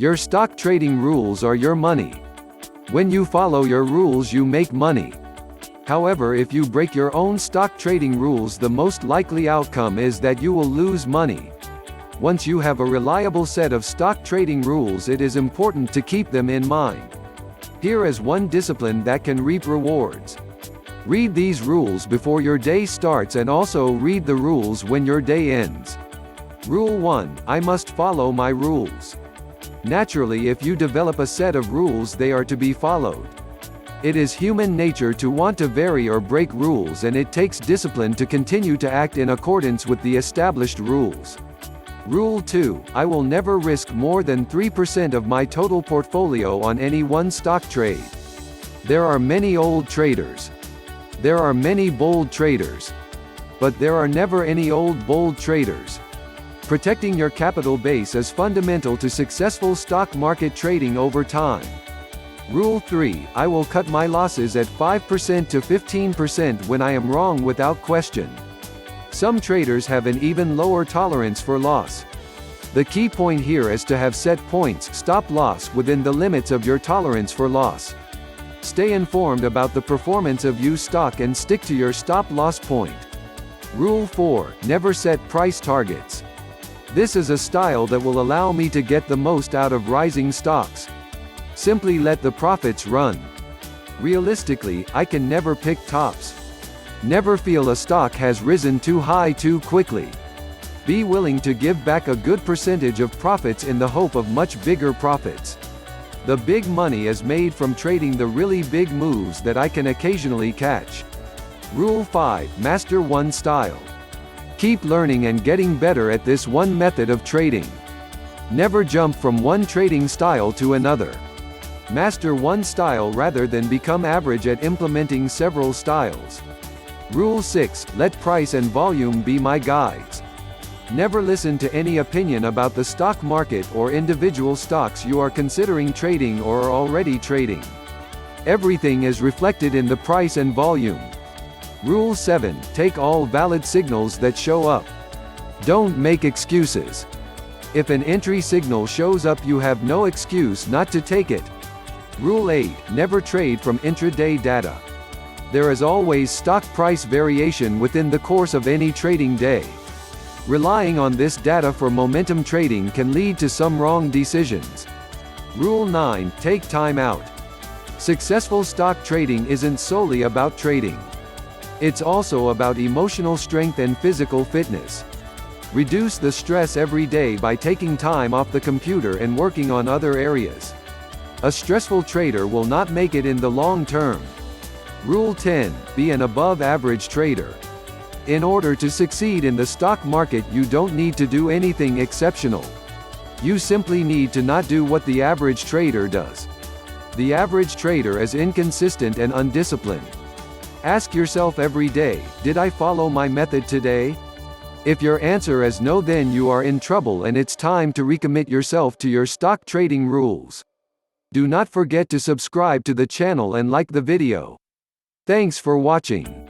Your stock trading rules are your money. When you follow your rules, you make money. However, if you break your own stock trading rules, the most likely outcome is that you will lose money. Once you have a reliable set of stock trading rules, it is important to keep them in mind. Here is one discipline that can reap rewards. Read these rules before your day starts and also read the rules when your day ends. Rule 1: I must follow my rules. Naturally, if you develop a set of rules, they are to be followed. It is human nature to want to vary or break rules, and it takes discipline to continue to act in accordance with the established rules. Rule 2: I will never risk more than 3% of my total portfolio on any one stock trade. There are many old traders. There are many bold traders. But there are never any old bold traders. Protecting your capital base is fundamental to successful stock market trading over time. Rule 3: I will cut my losses at 5% to 15% when I am wrong without question. Some traders have an even lower tolerance for loss. The key point here is to have set points stop loss within the limits of your tolerance for loss. Stay informed about the performance of your stock and stick to your stop loss point. Rule 4: Never set price targets. This is a style that will allow me to get the most out of rising stocks. Simply let the profits run. Realistically, I can never pick tops. Never feel a stock has risen too high too quickly. Be willing to give back a good percentage of profits in the hope of much bigger profits. The big money is made from trading the really big moves that I can occasionally catch. Rule 5: Master one style. Keep learning and getting better at this one method of trading. Never jump from one trading style to another. Master one style rather than become average at implementing several styles. Rule 6: Let price and volume be my guides. Never listen to any opinion about the stock market or individual stocks you are considering trading or are already trading. Everything is reflected in the price and volume. Rule 7: Take all valid signals that show up. Don't make excuses. If an entry signal shows up, you have no excuse not to take it. Rule 8: Never trade from intraday data. There is always stock price variation within the course of any trading day. Relying on this data for momentum trading can lead to some wrong decisions. Rule 9: Take time out. Successful stock trading isn't solely about trading. It's also about emotional strength and physical fitness. Reduce the stress every day by taking time off the computer and working on other areas. A stressful trader will not make it in the long term. Rule 10: Be an above-average trader. In order to succeed in the stock market, you don't need to do anything exceptional. You simply need to not do what the average trader does. The average trader is inconsistent and undisciplined. Ask yourself every day, did I follow my method today? If your answer is no, then you are in trouble and it's time to recommit yourself to your stock trading rules. Do not forget to subscribe to the channel and like the video. Thanks for watching.